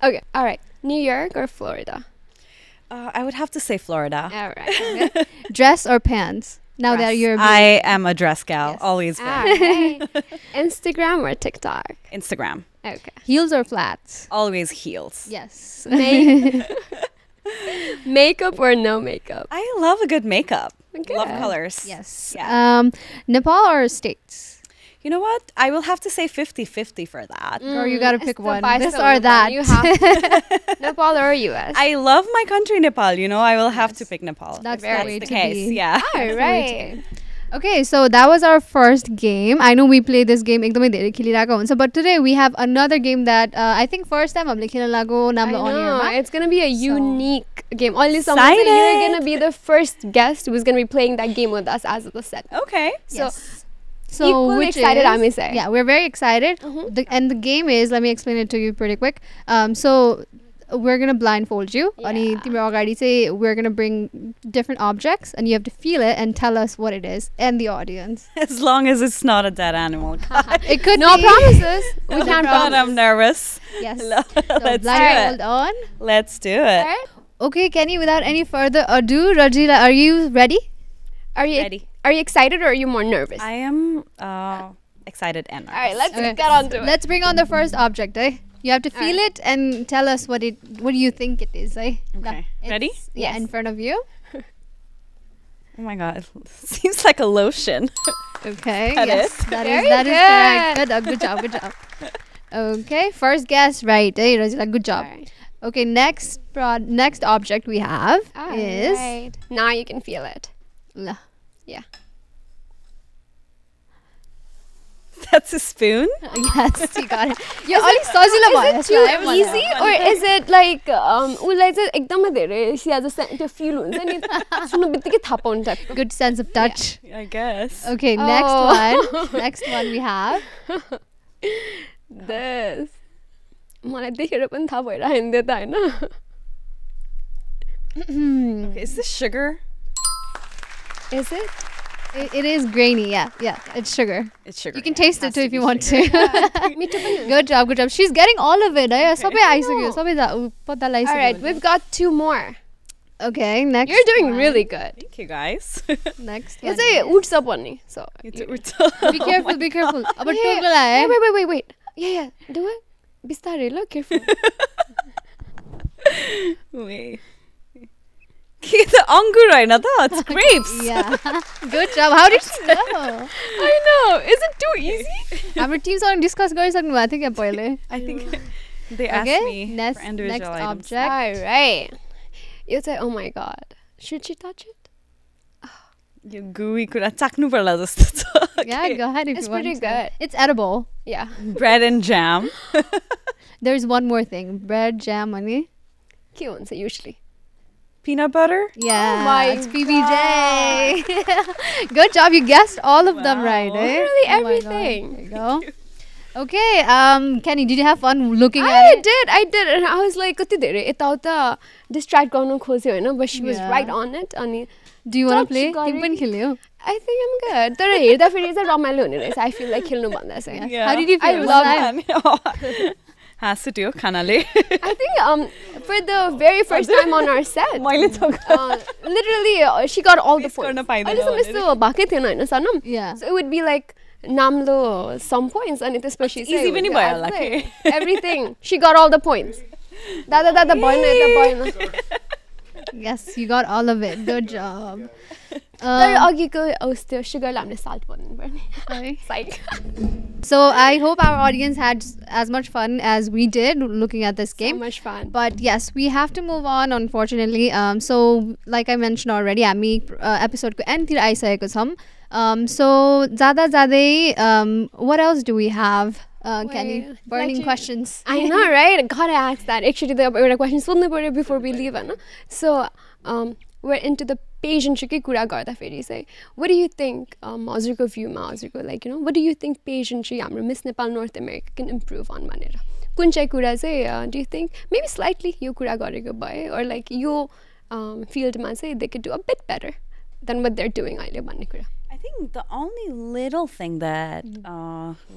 Okay, alright. New York or Florida? I would have to say Florida. Alright. Dress or pants? Now that Dress. you're I am a dress gal. Yes. Always been. Alright. Instagram or TikTok? Instagram. Okay. heels or flats? Always heels. Yes. Makeup or no makeup? I love a good makeup. Love Good. colors. Yes. Yeah. Nepal or States? You know what? I will have to say 50-50 for that. Girl, you gotta pick It's the one. vice This of or Nepal. that. You have Nepal or US? I love my country, Nepal. You know, I will have to Yes. pick Nepal. That's If the way the to case. be. Yeah. Alright. Okay, so that was our first game. I know we play this game एकदमै धेरै खेलिरहेको हुन्छ, but today we have another game that I think first time हामीले खेल्न लाग्यो I Namlo On Air know. मा. It's gonna be a So- unique game. Only someone said you're Excited. gonna be the first guest who's gonna be playing that game with us as the set. Okay. So Yes. So equally which excited, is, I may say. Yeah, we're very excited. Mhm. And the game is, let me explain it to you pretty quick. So we're gonna blindfold you. अनि Yeah. तिम्रो अगाडि चाहिँ we're gonna bring different objects and you have to feel it and tell us what it is and the audience. As long as it's not a dead animal. It could No be. promises. We Oh can't God, promise. I'm nervous. Yes. Let's So do blindfold it. on. Let's do it. Alright. Okay, Kenny, without any further ado, Razila, are you ready? Are you Ready. Are you excited or are you more nervous? I am excited and nervous. Alright, let's Okay. get on to it. Let's bring on the first object, eh? You have to feel Alright. it and tell us what do you think it is, eh? Okay. It's- Ready? Yeah, Yes. in front of you. Oh my God. Seems like a lotion. Okay. That yes, is? that Very is correct. good. Good job. Good job. Okay, first guess right, eh, Razila? Good job. Alright. Okay, next object we have is Alright. Now you can feel it. La. That's a spoon? Yes, you got it. You're already सजिलो भयो Is it यसलाई, too मलाई। easy or is it like उसलाई चाहिँ एकदमै धेरै सिया जस्तो त्यो feel हुन्छ नि सुन्नु बित्तिकै थाहा पाउने टाइपको Good sense of touch. I guess. Okay, Oh. next one. Next one we have. this मलाई देखेर पनि थाहा भइरहेको नि त्यो त हैन Okay, is this sugar? Is it? It is grainy, yeah. It's sugar. It's sugar. You can yeah. taste Has it too if be you want sugar. to. मिठो पनि हुन्छ। Good job. She's getting all of it. सबै आइसक्यो सबै पत्ता Alright, लगाइसक्यो we've got 2 more. Okay, next You're doing one. really good. Thank you, guys. Next yo one. चाहिँ उठ्छ पनि so It's Be careful. अब Yeah, टोक्ला है wait. Yeah, do it. बिस्तारै ल, careful. Wait. The angur होइन त? It's grapes. Yeah. Good job. How did you know? I know. Is it too easy? हाम्रो टिमसँग डिस्कस गरिसक्नु भएको थियो क्या पहिले. I think they asked Okay, me next for individual items. object. Alright. You say, oh my god. Should she touch it? Yo gooey कुरा चाख्नु पर्ला जस्तो छ. Yeah, Okay. go ahead if It's you want pretty to. good. It's edible. Yeah. Bread and jam. There's one more thing. Bread, jam, अनि के हुन्छ usually? Peanut butter. Yeah, my it's PBJ. Good job. You guessed all of them Wow. right, eh? Literally Oh my God. everything. There you go. Okay, Kenny, did you have fun looking at it? I did. And I was like, कति धेरै यताउता distract गर्नु खोज्यो होइन, but she was Yeah. right on it. अनि Do you want to Touch play? गरे। तिमी पनि खेल्यौ? I think I'm good. तर हेर्दा फेरि चाहिँ रमाइलो हुने रहेछ. I feel like खेल्नु भन्दा चाहिँ. How did you I feel? love Was that- Has to do खानाले. I think for the very first time on our set. Literally, she got all the points. Yeah. So it would be like Namlo some points, and it's especially easy पनि भयो होला के everything. She got all the points. Dada boy. Yes, you got all of it. Good job. तर अघिको उस्तो सुगरलाई हामीले salt भन्नु पर्ने side So I hope our audience had as much fun as we did looking at this game. So much fun. But yes, we have to move on, unfortunately. So like I mentioned already, हामी episode को end तिर आइसकेको छौं. So ज़्यादा ज़्यादै what else do we have? Kenny, burning questions. I know, right? Gotta ask that. Actually, the question सोध्नु पर्यो before we leave, Hahn? So we're into the pageantry के कुरा गर्दा फेरि चाहिँ what do you think हजुरको भ्यूमा हजुरको like you know what do you think pageantry हाम्रो Miss Nepal North America can improve on भनेर कुन चाहिँ कुरा चाहिँ do you think maybe slightly यो कुरा गरेको भए or like यो fieldमा चाहिँ they could do a bit better than what they're doing अहिले भन्ने कुरा. I think the only little thing that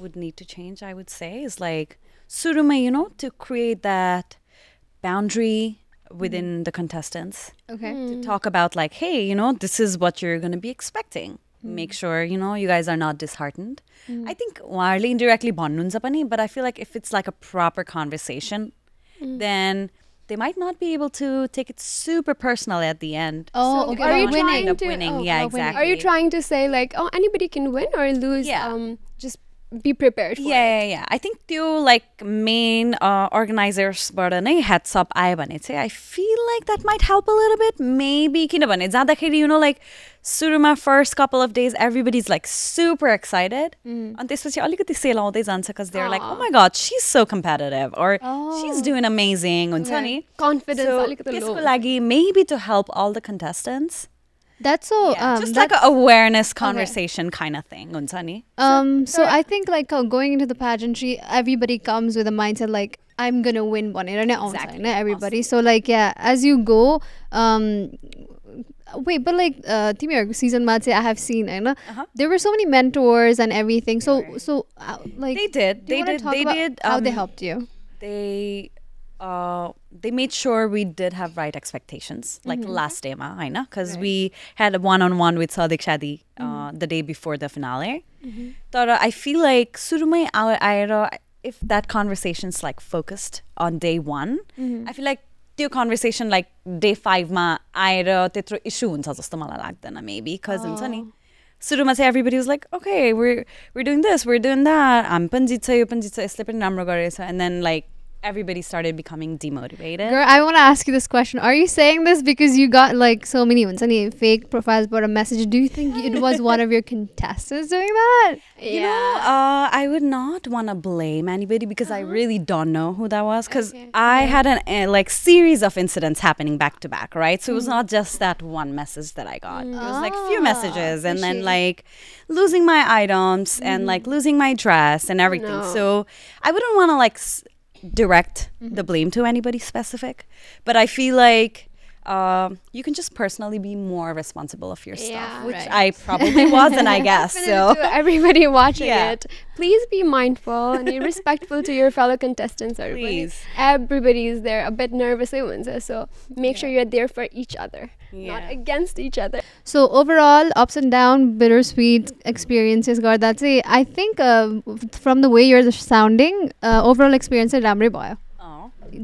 would need to change, I would say, is like suruma, you know, to create that boundary within the contestants. Okay. To talk about like, hey, you know, this is what you're going to be expecting. Make sure, you know, you guys are not disheartened. I think uharle indirectly bhannuncha pani, but I feel like if it's like a proper conversation, then they might not be able to take it super personal at the end. Oh, So okay. are you Winning. trying End up to- winning. oh, Yeah, winning. exactly. Are you trying to say like oh anybody can win or lose? Yeah. Just be prepared for it. Yeah. I think त्यो like main organizers बाट नै heads up आयो भने चाहिँ I feel like that might help a little bit. Maybe किनभने जाँदाखेरि you know like सुरुमा first couple of days everybody's like super excited. अनि त्यसपछि अलिकति सेल आउँदै जान्छ because they're like oh my god she's so competitive or she's doing amazing हुन्छ नि. Confidence So अलिकति त्यसको low. लागि maybe to help all the contestants. That's so Just like an awareness conversation kind of thing हुन्छ नि. So I think like going into the pageantry, everybody comes with a mindset like I'm gonna win भनेर नै आउँछ Exactly. Hahn everybody. So like yeah, as you go, wait, but like तिमीहरुको seasonमा चाहिँ I have seen Hahn there were so many mentors and everything. So like They did. do you They wanna did. talk They about did. how they helped you. They made sure we did have right expectations, like last day ma, Hahn? Because we had a one-on-one with Sadiq Shadi the day before the finale. But I feel like सुरुमै आएर if that conversation's like focused on day one, I feel like त्यो conversation like day 5 मा आएर त्यत्रो issue हुन्छ जस्तो मलाई लाग्दैन maybe because हुन्छ नि सुरुमा चाहिँ everybody was like okay we're doing this we're doing that हामी पनि जित्छ यो पनि जित्छ यसले पनि राम्रो गरेछ and then like everybody started becoming demotivated. Girl, I want to ask you this question. Are you saying this because you got like so many fake profiles but a message? Do you think it was one of your contestants doing that? You know, I would not want to blame anybody because I really don't know who that was because I had an like series of incidents happening back to back, right? So it was not just that one message that I got. It was like few messages and then like losing my items and like losing my dress and everything. No. So I wouldn't want to like direct the blame to anybody specific, but I feel like you can just personally be more responsible of your stuff, which I probably wasn't, I guess. So To everybody watching Yeah. it, please be mindful and be respectful to your fellow contestants. Everybody. Please. Everybody is there a bit nervous, so make sure you're there for each other, not against each other. So overall, ups and down, bittersweet experiences garda चाहिँ I think from the way you're sounding, overall experience चाहिँ राम्रै भयो.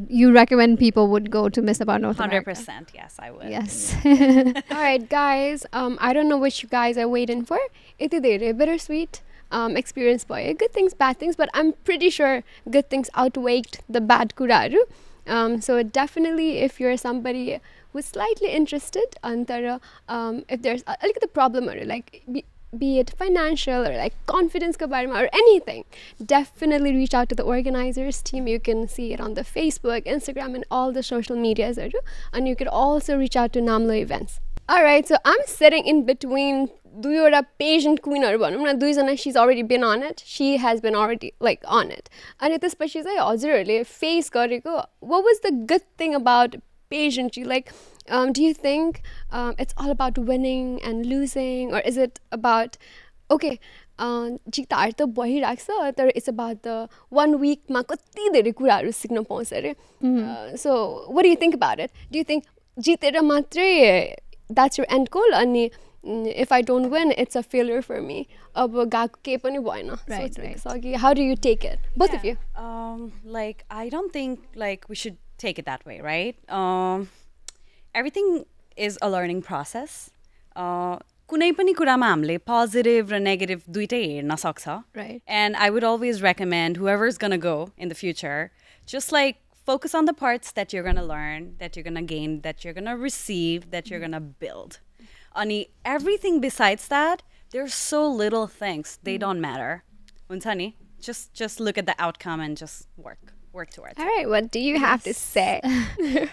You recommend people would go to Miss Nepal North America? 100%, yes, I would. Yes. All right, guys. I don't know what you guys are waiting for. Iti धेरै bittersweet experience भयो. Good things, bad things, but I'm pretty sure good things outweighed the bad kuraहरू. So definitely, if you're somebody who's slightly interested, if there's the problem or like be it financial or like confidence ka barema or anything, definitely reach out to the organizers team. You can see it on the Facebook, Instagram, and all the social medias. And you could also reach out to Namlo events. All right, so I'm sitting in between duiwata pageant queen duijana. She's already been on it. She has been already like on it. And त्यसपछि चाहिँ हजुरहरूले face गरेको what was the good thing about pageantry? Like do you think it's all about winning and losing, or is it about okay जिताहरू त भइरहेको छ तर it's about the 1 विकमा कति धेरै कुराहरू सिक्न पाउँछ अरे so what do you think about it do you think जितेर मात्रै द्याट्स योर एन्ड गोल अनि if I don't win it's a failure for me अब गएको केही पनि भएन सो how do you take it both of you like I don't think like we should take it that way, right? Everything is a learning process. कुनै पनि कुरामा हामीले positive र negative दुइटै हेर्न सक्छ. Right. And I would always recommend whoever is going to go in the future, just like focus on the parts that you're going to learn, that you're going to gain, that you're going to receive, that you're going to build. Ani everything besides that, there's so little things. They don't matter. हुन्छ नि? Just look at the outcome and just work towards it. All right, what do you have to say?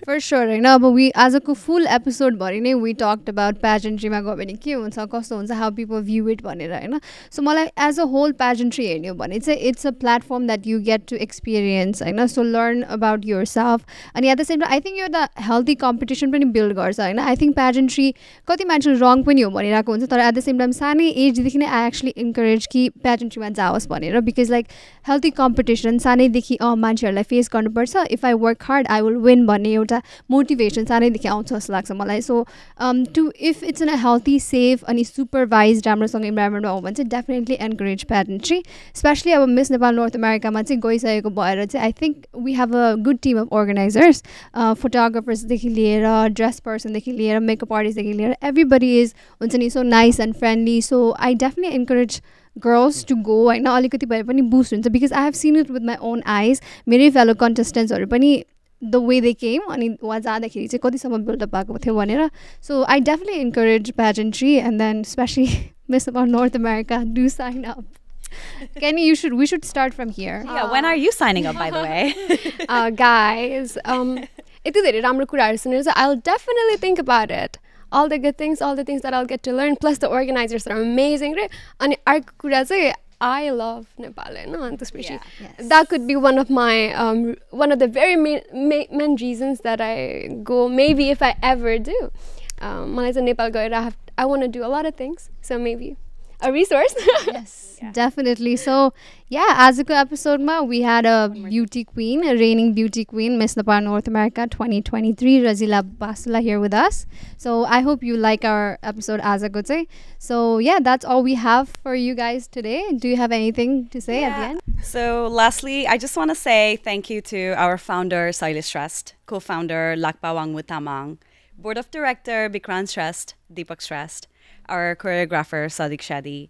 For sure, you know, but we as a full episode bhari we talked about pageantry ma go bhane ke huncha kasto huncha how people view it bhanera Hahn so malai as a whole pageantry हेर्ने हो भने चाहिँ it's a platform that you get to experience Hahn so learn about yourself and at the same time I think you're the healthy competition पनि build गर्छ हैन I think pageantry कति मान्छे wrong पनि हो भनिरहेको हुन्छ तर at the same time सानै एज देखि नै I actually encourage कि pageantry मा जाओस् भनेर because like healthy competition सानै देखि मान्छेहरुलाई फेस गर्नुपर्छ if I work hard I will win भन्ने एउटा मोटिभेसन सानैदेखि आउँछ जस्तो लाग्छ मलाई सो to if it's in a healthy safe अनि supervised राम्रोसँग इन्भाइरोमेन्टमा हो भने चाहिँ definitely encourage pageantry especially अब Miss Nepal North America मा चाहिँ गइसकेको भएर चाहिँ I think we have a good team of organizers photographers देखि लिएर dress person देखि लिएर makeup artist देखि लिएर everybody is हुन्छ नि so nice and friendly so I definitely encourage girls to go हैन अलिकति भए पनि boost हुन्छ because I have seen it with my own eyes मेरै fellow contestants हरु पनि the way they came अनि वहाँ जाँदाखेरि चाहिँ कतिसम्म build up भएको थियो भनेर so I definitely encourage pageantry and then especially Miss Nepal North America do sign up Kenny we should start from here yeah when are you signing up by the way guys यति धेरै राम्रो कुराहरु सुनेर चाहिँ I'll definitely think about it all the good things, all the things that I'll get to learn, plus the organizers are amazing, right? And अर्को कुरा चाहिँ I love Nepal, and especially that could be one of my one of the very main reasons that I go. Maybe if I ever do, मलाई चाहिँ नेपाल गएर I want to do a lot of things, so maybe a resource. Yes, definitely. So yeah, as a episode ma we had a beauty queen, a reigning beauty queen, Miss Nepal North America 2023, Razila Bastola here with us. So I hope you like our episode as a good say. So yeah, that's all we have for you guys today. Do you have anything to say at the end? So lastly, I just want to say thank you to our founder Silas Shrest, co-founder Lakpa Wangmu Tamang, board of director Bikran Shrest, Deepak Shrest, our choreographer Sadiq Shadi,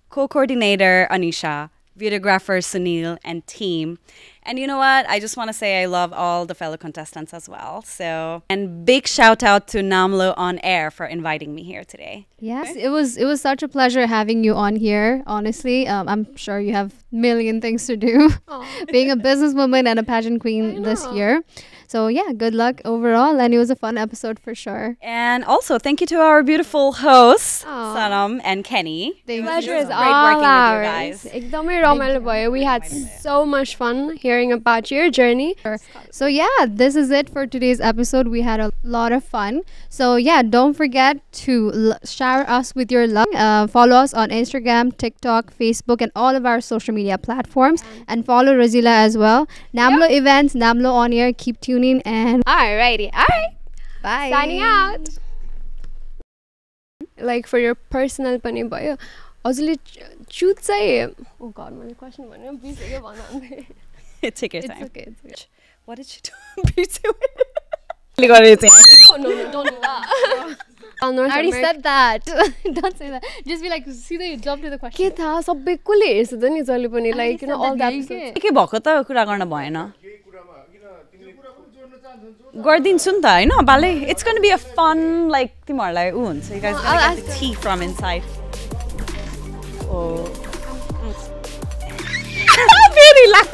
co-coordinator Anisha, videographer Sunil, and team. And you know what? I just want to say I love all the fellow contestants as well. So, and big shout out to Namlo On Air for inviting me here today. Yes, it was such a pleasure having you on here. Honestly, I'm sure you have million things to do, being a businesswoman and a pageant queen this year. So yeah, good luck overall, and it was a fun episode for sure. And also, thank you to our beautiful hosts, Sanam and Kenny. The pleasure is all ours. एकदमै रमाइलो भयो. We had so much fun hearing about your journey. So yeah, this is it for today's episode. We had a lot of fun. So yeah, don't forget to share us with your love. Follow us on Instagram, TikTok, Facebook, and all of our social media platforms. And follow Razila as well. Namlo Events, Namlo On Air. Keep tuning. And alrighty, alright, bye. Signing out. Like for your personal pani bhayo. हजुरले choose चाहिँ oh god मैले question भन्नु बिर्सेँ भन्नु Take your time. It's okay. What did you do? No, don't do that. I already said that. Don't say that. Just be like, see that you jump to the question. के थाहा सबै कुले हेर्छ त नि जहिले पनि like you know all that. के भएको त कुरा गर्न भएन गर्दिन्छु नि त हैन बाले it's going to be a fun like तिमीहरुलाई उ हुन्छ you guys gonna get the tea from inside oh very lucky